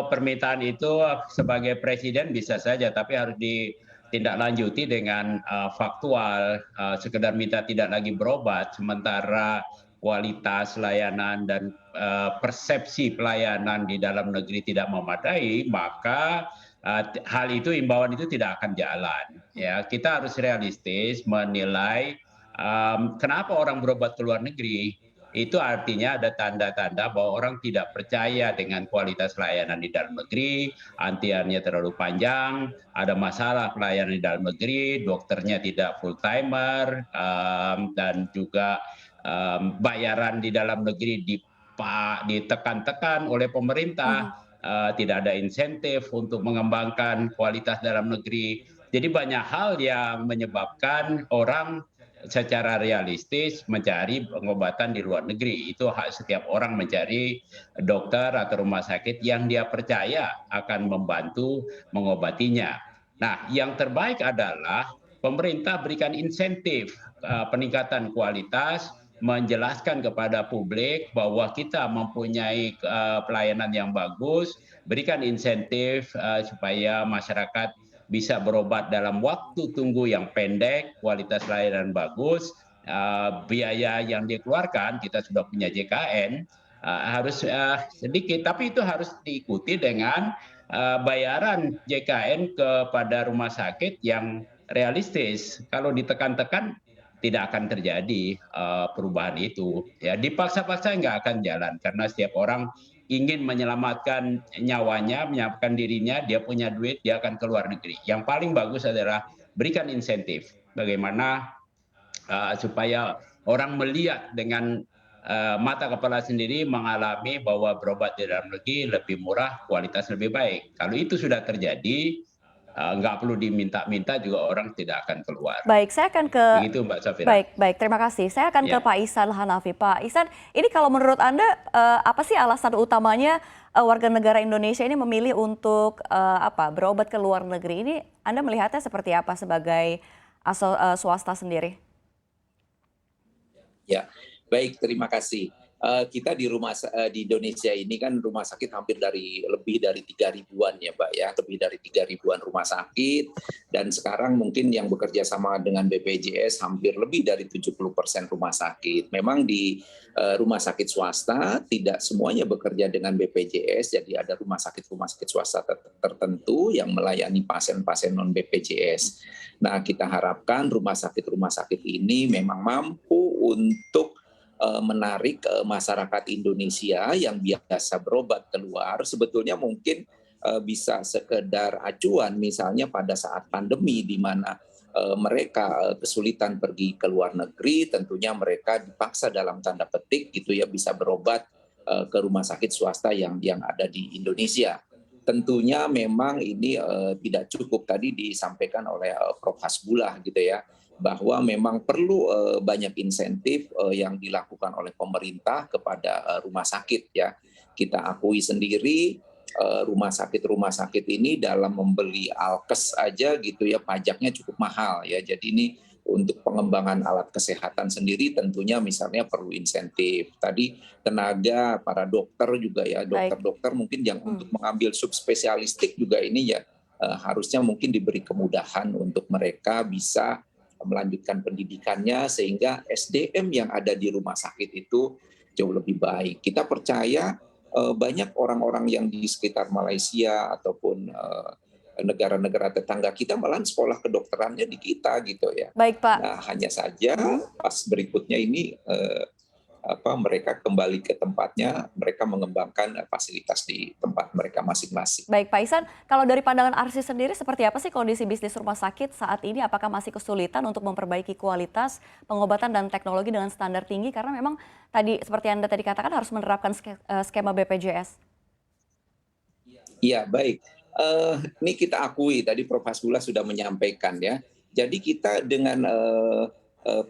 Permintaan itu sebagai presiden bisa saja, tapi harus ditindaklanjuti dengan faktual. Sekedar minta tidak lagi berobat, sementara kualitas layanan dan persepsi pelayanan di dalam negeri tidak memadai, maka hal itu, imbauan itu tidak akan jalan. Ya, kita harus realistis menilai kenapa orang berobat ke luar negeri. Itu artinya ada tanda-tanda bahwa orang tidak percaya dengan kualitas layanan di dalam negeri, antriannya terlalu panjang, ada masalah pelayanan di dalam negeri, dokternya tidak full timer, dan juga bayaran di dalam negeri ditekan-tekan oleh pemerintah, tidak ada insentif untuk mengembangkan kualitas dalam negeri. Jadi banyak hal yang menyebabkan orang secara realistis mencari pengobatan di luar negeri. Itu hak setiap orang mencari dokter atau rumah sakit yang dia percaya akan membantu mengobatinya. Nah, yang terbaik adalah pemerintah berikan insentif peningkatan kualitas, menjelaskan kepada publik bahwa kita mempunyai pelayanan yang bagus, berikan insentif supaya masyarakat bisa berobat dalam waktu tunggu yang pendek, kualitas layanan bagus, biaya yang dikeluarkan, kita sudah punya JKN, harus sedikit, tapi itu harus diikuti dengan bayaran JKN kepada rumah sakit yang realistis. Kalau ditekan-tekan, tidak akan terjadi perubahan itu. Ya, dipaksa-paksa nggak akan jalan karena setiap orang ingin menyelamatkan nyawanya, menyelamatkan dirinya, dia punya duit, dia akan ke luar negeri. Yang paling bagus adalah berikan insentif. Bagaimana supaya orang melihat dengan mata kepala sendiri, mengalami bahwa berobat di dalam negeri lebih murah, kualitas lebih baik. Kalau itu sudah terjadi, nggak perlu diminta-minta juga orang tidak akan keluar. Baik, saya akan ke Begitu Mbak Safira. baik, terima kasih. Saya akan ke Ya. Pak Ihsan Hanafi. Pak Ihsan, ini kalau menurut Anda apa sih alasan utamanya warga negara Indonesia ini memilih untuk berobat ke luar negeri? Ini Anda melihatnya seperti apa sebagai swasta sendiri? Ya, baik, terima kasih. Kita di Indonesia ini kan rumah sakit hampir lebih dari 3.000-an ya Pak ya, lebih dari 3.000-an rumah sakit, dan sekarang mungkin yang bekerja sama dengan BPJS hampir lebih dari 70% rumah sakit. Memang di rumah sakit swasta tidak semuanya bekerja dengan BPJS, jadi ada rumah sakit swasta tertentu yang melayani pasien-pasien non BPJS. Nah, kita harapkan rumah sakit ini memang mampu untuk menarik masyarakat Indonesia yang biasa berobat keluar. Sebetulnya mungkin bisa sekedar acuan, misalnya pada saat pandemi di mana mereka kesulitan pergi ke luar negeri, tentunya mereka dipaksa dalam tanda petik gitu ya bisa berobat ke rumah sakit swasta yang ada di Indonesia. Tentunya memang ini tidak cukup, tadi disampaikan oleh Prof. Hasbullah gitu ya, bahwa memang perlu banyak insentif yang dilakukan oleh pemerintah kepada rumah sakit ya. Kita akui sendiri rumah sakit ini dalam membeli alkes aja gitu ya, pajaknya cukup mahal ya. Jadi ini untuk pengembangan alat kesehatan sendiri tentunya misalnya perlu insentif. Tadi tenaga, para dokter juga ya, dokter-dokter mungkin yang untuk mengambil subspesialistik juga ini ya harusnya mungkin diberi kemudahan untuk mereka bisa melanjutkan pendidikannya sehingga SDM yang ada di rumah sakit itu jauh lebih baik. Kita percaya banyak orang-orang yang di sekitar Malaysia ataupun negara-negara tetangga kita malah sekolah kedokterannya di kita gitu ya. Baik Pak. Nah, hanya saja pas berikutnya ini mereka kembali ke tempatnya, mereka mengembangkan fasilitas di tempat mereka masing-masing. Baik Pak Ihsan, kalau dari pandangan Arsi sendiri seperti apa sih kondisi bisnis rumah sakit saat ini? Apakah masih kesulitan untuk memperbaiki kualitas pengobatan dan teknologi dengan standar tinggi? Karena memang tadi seperti Anda tadi katakan harus menerapkan skema BPJS. Iya, baik. Ini kita akui, tadi Prof. Hasbullah sudah menyampaikan ya. Jadi kita dengan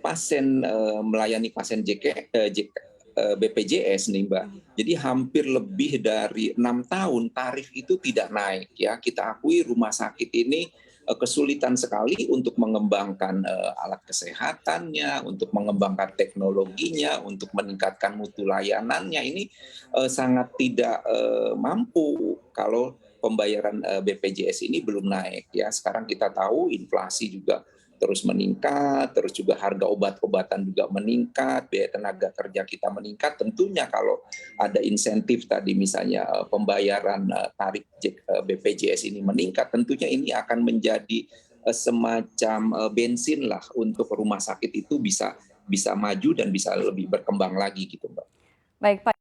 pasien melayani pasien BPJS nih Mbak. Jadi hampir lebih dari 6 tahun tarif itu tidak naik ya. Kita akui rumah sakit ini kesulitan sekali untuk mengembangkan alat kesehatannya, untuk mengembangkan teknologinya, untuk meningkatkan mutu layanannya. Ini sangat tidak mampu kalau pembayaran BPJS ini belum naik ya. Sekarang kita tahu inflasi juga terus meningkat, terus juga harga obat-obatan juga meningkat, biaya tenaga kerja kita meningkat. Tentunya kalau ada insentif tadi misalnya pembayaran tarif BPJS ini meningkat, tentunya ini akan menjadi semacam bensin lah untuk rumah sakit itu bisa maju dan bisa lebih berkembang lagi gitu, Mbak. Baik Pak.